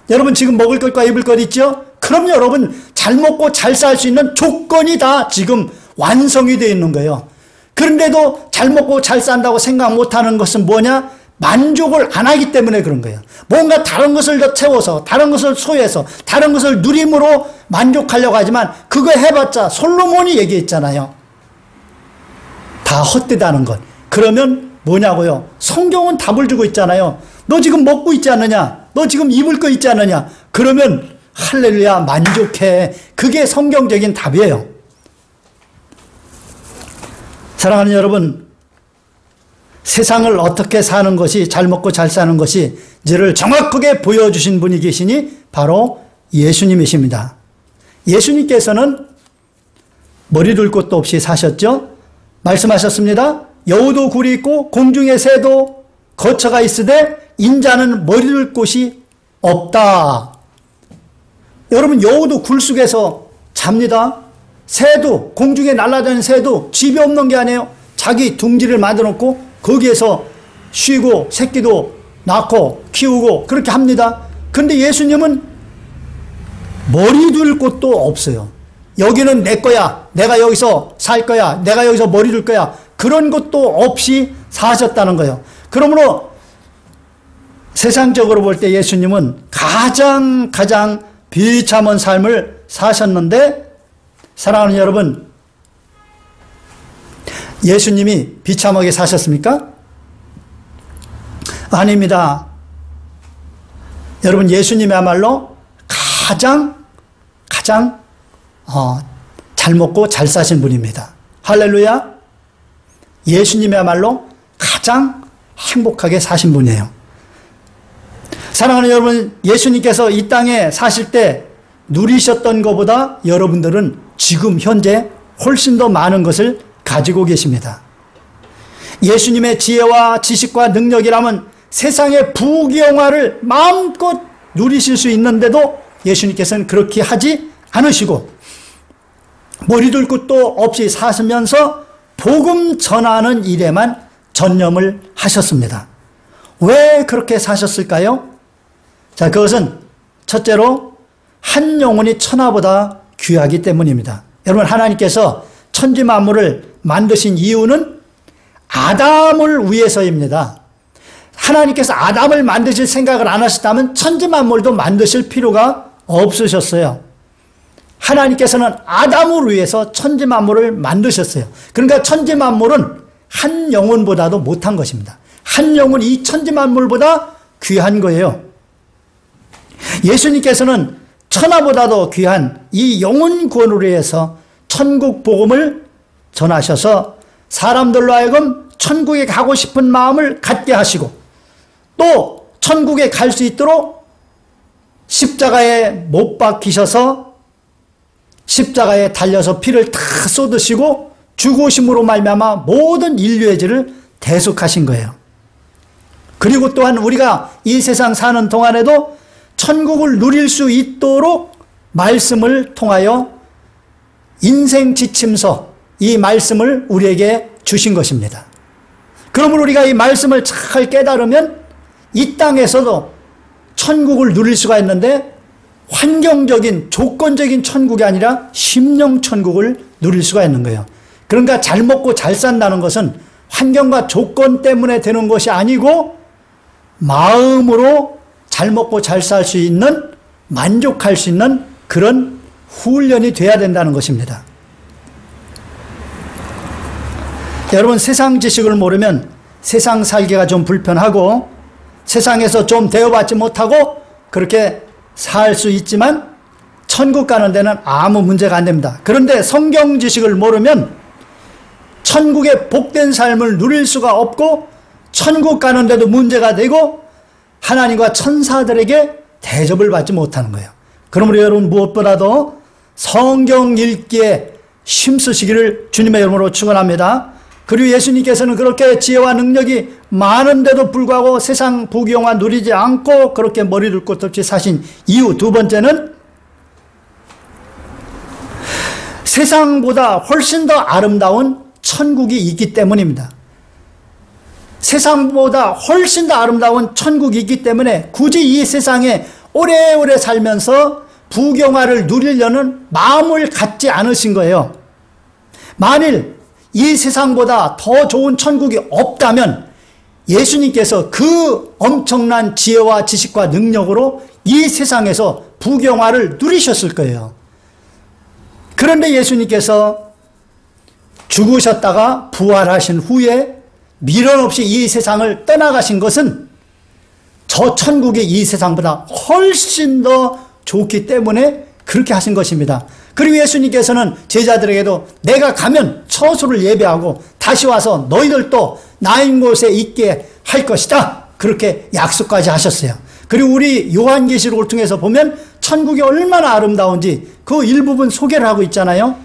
여러분 지금 먹을 것과 입을 것 있죠? 그럼 여러분 잘 먹고 잘 살 수 있는 조건이 다 지금 완성이 되어 있는 거예요. 그런데도 잘 먹고 잘 산다고 생각 못하는 것은 뭐냐? 만족을 안 하기 때문에 그런 거예요. 뭔가 다른 것을 더 채워서 다른 것을 소유해서 다른 것을 누림으로 만족하려고 하지만 그거 해봤자 솔로몬이 얘기했잖아요. 다 헛되다는 것. 그러면 뭐냐고요? 성경은 답을 주고 있잖아요. 너 지금 먹고 있지 않느냐? 너 지금 입을 거 있지 않느냐? 그러면 할렐루야 만족해. 그게 성경적인 답이에요. 사랑하는 여러분, 세상을 어떻게 사는 것이 잘 먹고 잘 사는 것이지를 정확하게 보여주신 분이 계시니 바로 예수님이십니다. 예수님께서는 머리 둘 곳도 없이 사셨죠. 말씀하셨습니다. 여우도 굴이 있고 공중의 새도 거처가 있으되 인자는 머리 둘 곳이 없다. 여러분 여우도 굴 속에서 잡니다. 새도, 공중에 날아다니는 새도 집이 없는 게 아니에요. 자기 둥지를 만들어 놓고 거기에서 쉬고 새끼도 낳고 키우고 그렇게 합니다. 그런데 예수님은 머리 둘 곳도 없어요. 여기는 내 거야. 내가 여기서 살 거야. 내가 여기서 머리 둘 거야. 그런 것도 없이 사셨다는 거예요. 그러므로 세상적으로 볼 때 예수님은 가장 비참한 삶을 사셨는데, 사랑하는 여러분, 예수님이 비참하게 사셨습니까? 아닙니다. 여러분 예수님이야말로 가장 잘 먹고 잘 사신 분입니다. 할렐루야. 예수님이야말로 가장 행복하게 사신 분이에요. 사랑하는 여러분, 예수님께서 이 땅에 사실 때 누리셨던 것보다 여러분들은 지금 현재 훨씬 더 많은 것을 가지고 계십니다. 예수님의 지혜와 지식과 능력이라면 세상의 부귀영화를 마음껏 누리실 수 있는데도 예수님께서는 그렇게 하지 않으시고 머리둘 곳도 없이 사시면서 복음 전하는 일에만 전념을 하셨습니다. 왜 그렇게 사셨을까요? 자, 그것은 첫째로 한 영혼이 천하보다 귀하기 때문입니다. 여러분, 하나님께서 천지 만물을 만드신 이유는 아담을 위해서입니다. 하나님께서 아담을 만드실 생각을 안 하셨다면 천지 만물도 만드실 필요가 없으셨어요. 하나님께서는 아담을 위해서 천지 만물을 만드셨어요. 그러니까 천지 만물은 한 영혼보다도 못한 것입니다. 한 영혼이 이 천지 만물보다 귀한 거예요. 예수님께서는 천하보다도 귀한 이 영혼 구원을 위해서 천국 복음을 전하셔서 사람들로 하여금 천국에 가고 싶은 마음을 갖게 하시고 또 천국에 갈 수 있도록 십자가에 못 박히셔서 십자가에 달려서 피를 다 쏟으시고 죽으심으로 말미암아 모든 인류의 죄를 대속하신 거예요. 그리고 또한 우리가 이 세상 사는 동안에도 천국을 누릴 수 있도록 말씀을 통하여 인생 지침서, 이 말씀을 우리에게 주신 것입니다. 그러므로 우리가 이 말씀을 잘 깨달으면 이 땅에서도 천국을 누릴 수가 있는데 환경적인 조건적인 천국이 아니라 심령 천국을 누릴 수가 있는 거예요. 그러니까 잘 먹고 잘 산다는 것은 환경과 조건 때문에 되는 것이 아니고 마음으로 잘 먹고 잘 살 수 있는, 만족할 수 있는 그런 훈련이 돼야 된다는 것입니다. 여러분, 세상 지식을 모르면 세상 살기가 좀 불편하고 세상에서 좀 대우받지 못하고 그렇게 살 수 있지만 천국 가는 데는 아무 문제가 안 됩니다. 그런데 성경 지식을 모르면 천국의 복된 삶을 누릴 수가 없고 천국 가는 데도 문제가 되고 하나님과 천사들에게 대접을 받지 못하는 거예요. 그러므로 여러분 무엇보다도 성경 읽기에 힘쓰시기를 주님의 이름으로 축원합니다. 그리고 예수님께서는 그렇게 지혜와 능력이 많은데도 불구하고 세상 부귀영화 누리지 않고 그렇게 머리 둘 곳 없이 사신 이유 두 번째는 세상보다 훨씬 더 아름다운 천국이 있기 때문입니다. 세상보다 훨씬 더 아름다운 천국이 있기 때문에 굳이 이 세상에 오래오래 살면서 부귀영화를 누리려는 마음을 갖지 않으신 거예요. 만일 이 세상보다 더 좋은 천국이 없다면 예수님께서 그 엄청난 지혜와 지식과 능력으로 이 세상에서 부귀영화를 누리셨을 거예요. 그런데 예수님께서 죽으셨다가 부활하신 후에 미련 없이 이 세상을 떠나가신 것은 저 천국이 이 세상보다 훨씬 더 좋기 때문에 그렇게 하신 것입니다. 그리고 예수님께서는 제자들에게도 내가 가면 처소를 예배하고 다시 와서 너희들도 나 있는 곳에 있게 할 것이다. 그렇게 약속까지 하셨어요. 그리고 우리 요한계시록을 통해서 보면 천국이 얼마나 아름다운지 그 일부분 소개를 하고 있잖아요.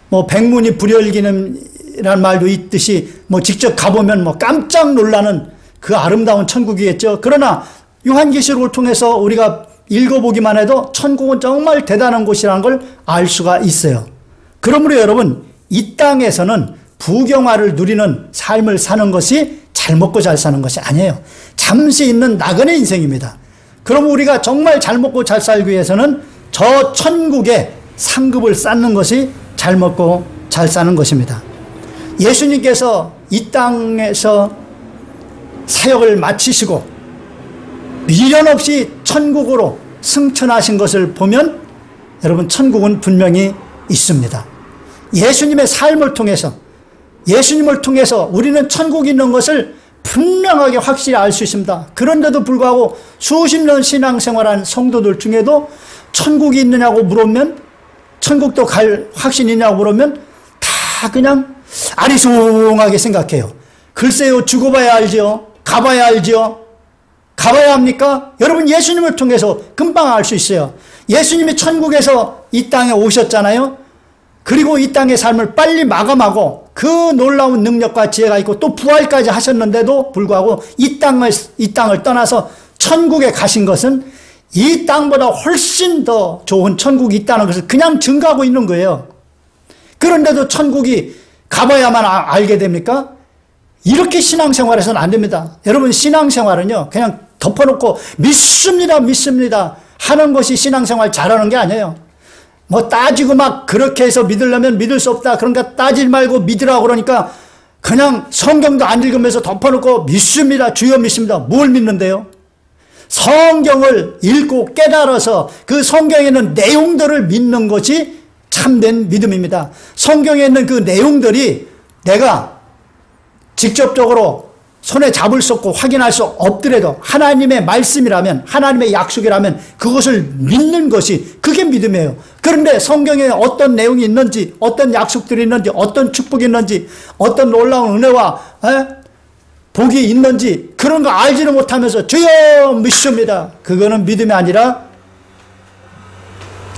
뭐 백문이 불여일견이라는 말도 있듯이 뭐 직접 가보면 뭐 깜짝 놀라는 그 아름다운 천국이겠죠. 그러나 요한계시록을 통해서 우리가 읽어보기만 해도 천국은 정말 대단한 곳이라는 걸 알 수가 있어요. 그러므로 여러분, 이 땅에서는 부귀영화를 누리는 삶을 사는 것이 잘 먹고 잘 사는 것이 아니에요. 잠시 있는 나그네 인생입니다. 그럼 우리가 정말 잘 먹고 잘 살기 위해서는 저 천국에 상급을 쌓는 것이 잘 먹고 잘 사는 것입니다. 예수님께서 이 땅에서 사역을 마치시고 미련 없이 천국으로 승천하신 것을 보면 여러분 천국은 분명히 있습니다. 예수님의 삶을 통해서 예수님을 통해서 우리는 천국이 있는 것을 분명하게 확실히 알 수 있습니다. 그런데도 불구하고 수십 년 신앙생활한 성도들 중에도 천국이 있느냐고 물으면 천국도 갈 확신이 있냐고 물으면 다 그냥 아리송하게 생각해요. 글쎄요, 죽어봐야 알지요. 가봐야 알지요. 가봐야 합니까? 여러분 예수님을 통해서 금방 알 수 있어요. 예수님이 천국에서 이 땅에 오셨잖아요. 그리고 이 땅의 삶을 빨리 마감하고 그 놀라운 능력과 지혜가 있고 또 부활까지 하셨는데도 불구하고 이 땅을 떠나서 천국에 가신 것은 이 땅보다 훨씬 더 좋은 천국이 있다는 것을 그냥 증거하고 있는 거예요. 그런데도 천국이 가봐야만 알게 됩니까? 이렇게 신앙생활해서는 안 됩니다. 여러분, 신앙생활은요 그냥 덮어놓고 믿습니다 하는 것이 신앙생활 잘하는 게 아니에요. 뭐 따지고 막 그렇게 해서 믿으려면 믿을 수 없다, 그러니까 따지지 말고 믿으라고 그러니까 그냥 성경도 안 읽으면서 덮어놓고 믿습니다, 주여 믿습니다. 뭘 믿는데요? 성경을 읽고 깨달아서 그 성경에 있는 내용들을 믿는 것이 참된 믿음입니다. 성경에 있는 그 내용들이 내가 직접적으로 손에 잡을 수 없고 확인할 수 없더라도 하나님의 말씀이라면, 하나님의 약속이라면 그것을 믿는 것이 그게 믿음이에요. 그런데 성경에 어떤 내용이 있는지, 어떤 약속들이 있는지, 어떤 축복이 있는지, 어떤 놀라운 은혜와 복이 있는지 그런 거 알지는 못하면서 주여 믿습니다, 그거는 믿음이 아니라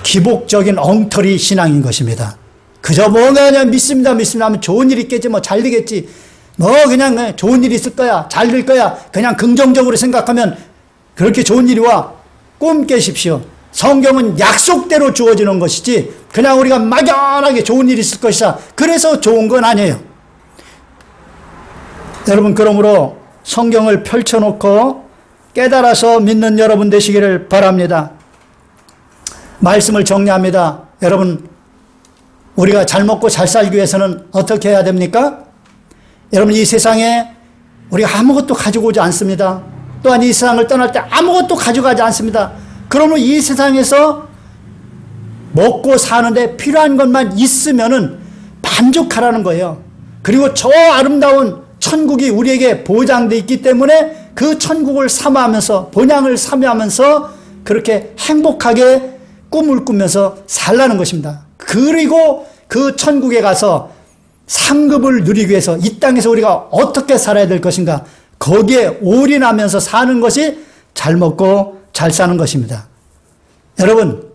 기복적인 엉터리 신앙인 것입니다. 그저 뭔가 그냥 믿습니다 하면 좋은 일이 있겠지, 뭐 잘 되겠지, 뭐 그냥 좋은 일이 있을 거야, 잘 될 거야, 그냥 긍정적으로 생각하면 그렇게 좋은 일이 와. 꿈 깨십시오. 성경은 약속대로 주어지는 것이지 그냥 우리가 막연하게 좋은 일이 있을 것이다 그래서 좋은 건 아니에요. 여러분, 그러므로 성경을 펼쳐놓고 깨달아서 믿는 여러분 되시기를 바랍니다. 말씀을 정리합니다. 여러분, 우리가 잘 먹고 잘 살기 위해서는 어떻게 해야 됩니까? 여러분, 이 세상에 우리가 아무것도 가지고 오지 않습니다. 또한 이 세상을 떠날 때 아무것도 가져가지 않습니다. 그러면 이 세상에서 먹고 사는데 필요한 것만 있으면은 만족하라는 거예요. 그리고 저 아름다운 천국이 우리에게 보장되어 있기 때문에 그 천국을 사모하면서, 본향을 사모하면서 그렇게 행복하게 꿈을 꾸면서 살라는 것입니다. 그리고 그 천국에 가서 상급을 누리기 위해서 이 땅에서 우리가 어떻게 살아야 될 것인가, 거기에 올인하면서 사는 것이 잘 먹고 잘 사는 것입니다. 여러분,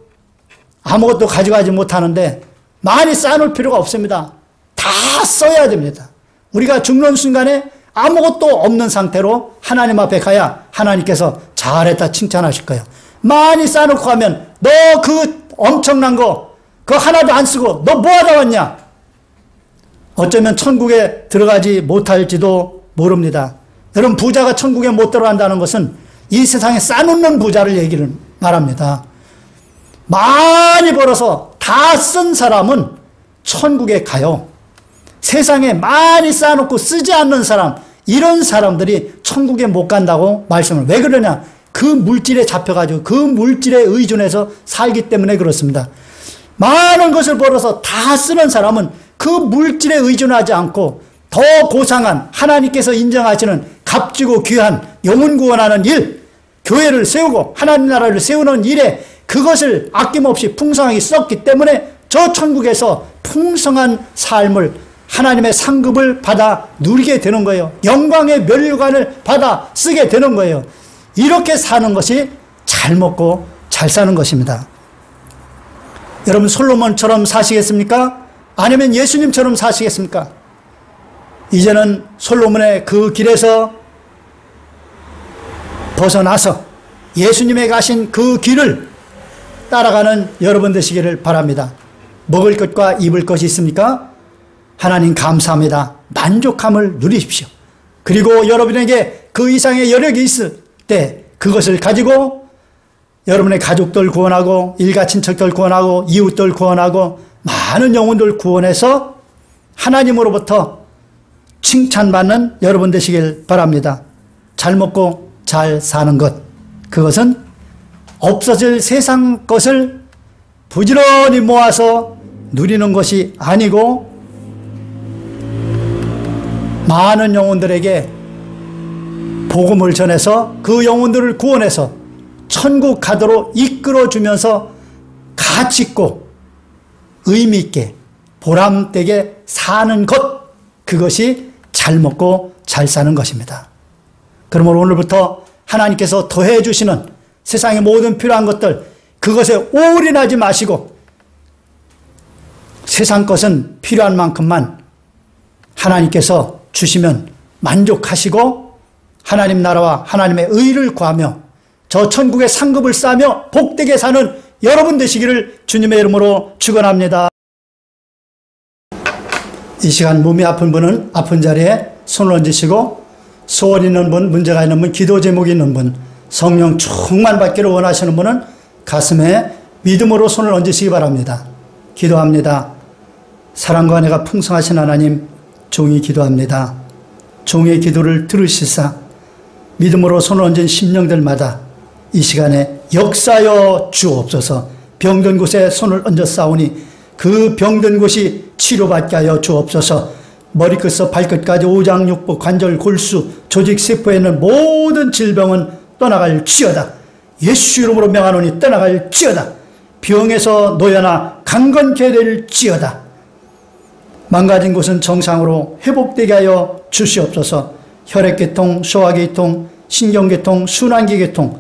아무것도 가져가지 못하는데 많이 쌓아놓을 필요가 없습니다. 다 써야 됩니다. 우리가 죽는 순간에 아무것도 없는 상태로 하나님 앞에 가야 하나님께서 잘했다 칭찬하실 거예요. 많이 쌓아놓고 가면 너 그 엄청난 거 그거 하나도 안 쓰고 너 뭐 하다 왔냐? 어쩌면 천국에 들어가지 못할지도 모릅니다. 여러분, 부자가 천국에 못 들어간다는 것은 이 세상에 쌓아놓는 부자를 얘기를 말합니다. 많이 벌어서 다 쓴 사람은 천국에 가요. 세상에 많이 쌓아놓고 쓰지 않는 사람, 이런 사람들이 천국에 못 간다고 말씀을. 왜 그러냐? 그 물질에 잡혀가지고 그 물질에 의존해서 살기 때문에 그렇습니다. 많은 것을 벌어서 다 쓰는 사람은 그 물질에 의존하지 않고 더 고상한 하나님께서 인정하시는 값지고 귀한 영혼 구원하는 일, 교회를 세우고 하나님 나라를 세우는 일에 그것을 아낌없이 풍성하게 썼기 때문에 저 천국에서 풍성한 삶을, 하나님의 상급을 받아 누리게 되는 거예요. 영광의 면류관을 받아 쓰게 되는 거예요. 이렇게 사는 것이 잘 먹고 잘 사는 것입니다. 여러분, 솔로몬처럼 사시겠습니까? 아니면 예수님처럼 사시겠습니까? 이제는 솔로몬의 그 길에서 벗어나서 예수님의 가신 그 길을 따라가는 여러분 되시기를 바랍니다. 먹을 것과 입을 것이 있습니까? 하나님 감사합니다. 만족함을 누리십시오. 그리고 여러분에게 그 이상의 여력이 있을 때 그것을 가지고 여러분의 가족들 구원하고 일가 친척들 구원하고 이웃들 구원하고 많은 영혼들 구원해서 하나님으로부터 칭찬받는 여러분 되시길 바랍니다. 잘 먹고 잘 사는 것, 그것은 없어질 세상 것을 부지런히 모아서 누리는 것이 아니고 많은 영혼들에게 복음을 전해서 그 영혼들을 구원해서 천국 가도록 이끌어주면서 가치 있고 의미 있게 보람되게 사는 것, 그것이 잘 먹고 잘 사는 것입니다. 그러므로 오늘부터 하나님께서 더해 주시는 세상의 모든 필요한 것들, 그것에 올인하지 마시고 세상 것은 필요한 만큼만 하나님께서 주시면 만족하시고 하나님 나라와 하나님의 의를 구하며 저 천국의 상급을 쌓으며 복되게 사는 여러분 되시기를 주님의 이름으로 축원합니다. 이 시간 몸이 아픈 분은 아픈 자리에 손을 얹으시고 소원 있는 분, 문제가 있는 분, 기도 제목이 있는 분, 성령 충만 받기를 원하시는 분은 가슴에 믿음으로 손을 얹으시기 바랍니다. 기도합니다. 사랑과 은혜가 풍성하신 하나님, 종이 기도합니다. 종의 기도를 들으시사 믿음으로 손을 얹은 심령들마다 이 시간에 역사여 주옵소서. 병든 곳에 손을 얹어 싸우니 그 병든 곳이 치료받게 하여 주옵소서. 머리끝에서 발끝까지 오장육부, 관절, 골수, 조직, 세포에 있는 모든 질병은 떠나갈지어다. 예수 이름으로 명하노니 떠나갈지어다. 병에서 노여나 강건케 될지어다. 망가진 곳은 정상으로 회복되게 하여 주시옵소서. 혈액계통, 소화계통, 신경계통, 순환기계통,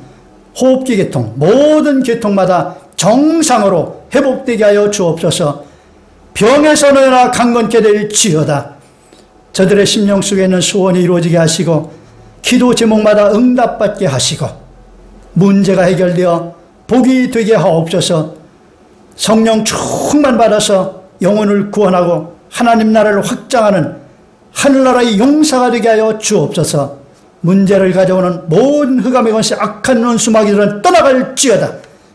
호흡기계통, 모든 계통마다 정상으로 회복되게 하여 주옵소서. 병에서 노여나 강건케 될지어다. 저들의 심령 속에 있는 소원이 이루어지게 하시고 기도 제목마다 응답받게 하시고 문제가 해결되어 복이 되게 하옵소서. 성령 충만 받아서 영혼을 구원하고 하나님 나라를 확장하는 하늘나라의 용사가 되게 하여 주옵소서. 문제를 가져오는 모든 흑암의 권세, 악한 원수마귀들은 떠나갈지어다.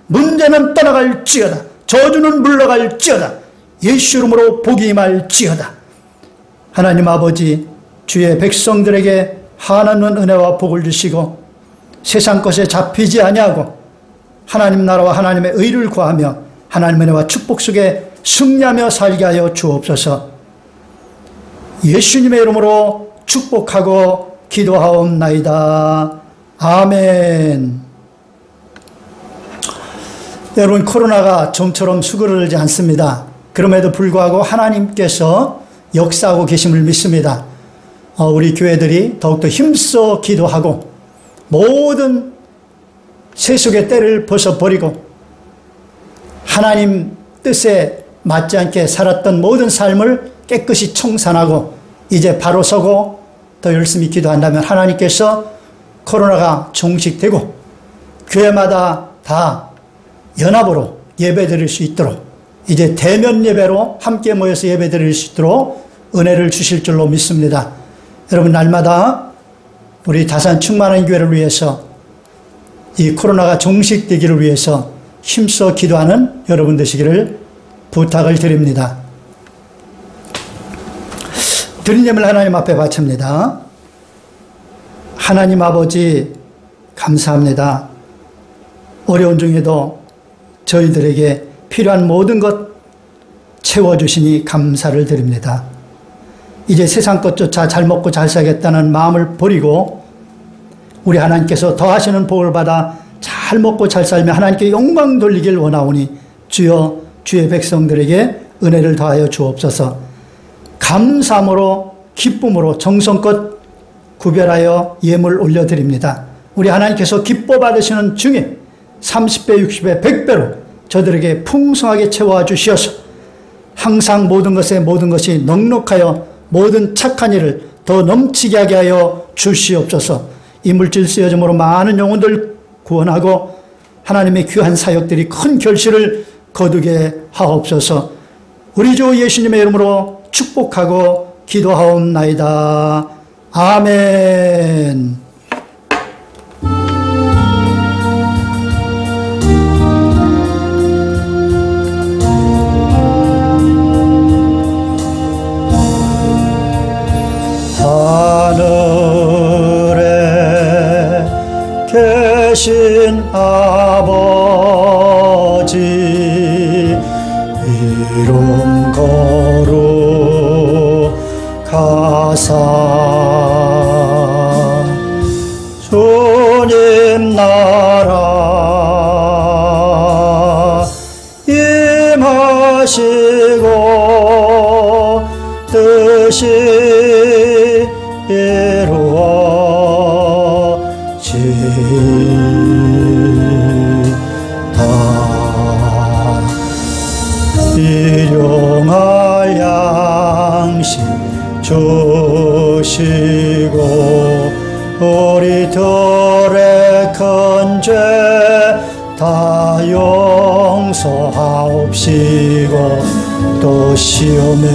문제는 떠나갈지어다. 저주는 물러갈지어다. 예수 이름으로 복이 임할지어다. 하나님 아버지, 주의 백성들에게 한없는 은혜와 복을 주시고 세상 것에 잡히지 아니하고 하나님 나라와 하나님의 의를 구하며 하나님의 은혜와 축복 속에 승리하며 살게 하여 주옵소서. 예수님의 이름으로 축복하고 기도하옵나이다. 아멘. 여러분, 코로나가 좀처럼 수그러들지 않습니다. 그럼에도 불구하고 하나님께서 역사하고 계심을 믿습니다. 우리 교회들이 더욱더 힘써 기도하고 모든 세속의 때를 벗어버리고 하나님 뜻에 맞지 않게 살았던 모든 삶을 깨끗이 청산하고 이제 바로 서고 더 열심히 기도한다면 하나님께서 코로나가 종식되고 교회마다 다 연합으로 예배드릴 수 있도록 이제 대면 예배로 함께 모여서 예배드릴 수 있도록 은혜를 주실 줄로 믿습니다. 여러분, 날마다 우리 다산 충만한 교회를 위해서 이 코로나가 종식되기를 위해서 힘써 기도하는 여러분 되시기를 부탁을 드립니다. 드린 예물 하나님 앞에 바칩니다. 하나님 아버지, 감사합니다. 어려운 중에도 저희들에게 필요한 모든 것 채워주시니 감사를 드립니다. 이제 세상 것조차 잘 먹고 잘 살겠다는 마음을 버리고 우리 하나님께서 더하시는 복을 받아 잘 먹고 잘 살며 하나님께 영광 돌리길 원하오니 주여, 주의 백성들에게 은혜를 더하여 주옵소서. 감사함으로 기쁨으로 정성껏 구별하여 예물 올려드립니다. 우리 하나님께서 기뻐 받으시는 중에 30배, 60배, 100배로 저들에게 풍성하게 채워 주시어서 항상 모든 것에 모든 것이 넉넉하여 모든 착한 일을 더 넘치게 하게 하여 주시옵소서. 이물질 쓰여짐으로 많은 영혼들 구원하고 하나님의 귀한 사역들이 큰 결실을 거두게 하옵소서. 우리 주 예수님의 이름으로 축복하고 기도하옵나이다. 아멘. 하늘에 계신 아버지, 이름 거룩하사 주님 나라 임하시고 뜻이 이루어지다. 일용할 양식 주시고 우리들의 큰 죄 다 용서하옵시고 또 시험에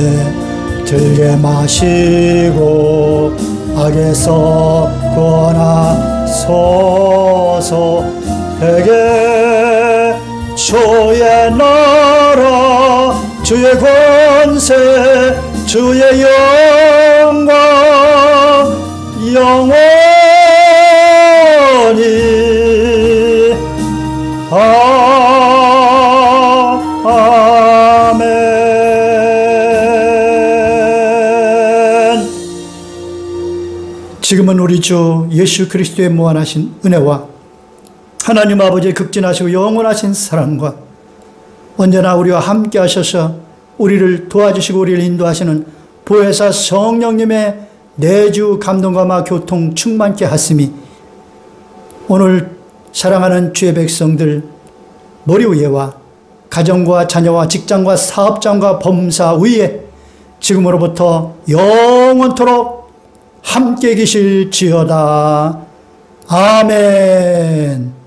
들게 마시고 악에서 구원하소서. 내게 주의 나라 주의 권세 주의 영광 영원히 아멘. 지금은 우리 주 예수 그리스도의 무한하신 은혜와 하나님 아버지의 극진하시고 영원하신 사랑과 언제나 우리와 함께 하셔서 우리를 도와주시고 우리를 인도하시는 보혜사 성령님의 내주 감동감화 교통 충만케 하심이 오늘 사랑하는 주의 백성들 머리 위에와 가정과 자녀와 직장과 사업장과 범사 위에 지금으로부터 영원토록 함께 계실지어다. 아멘.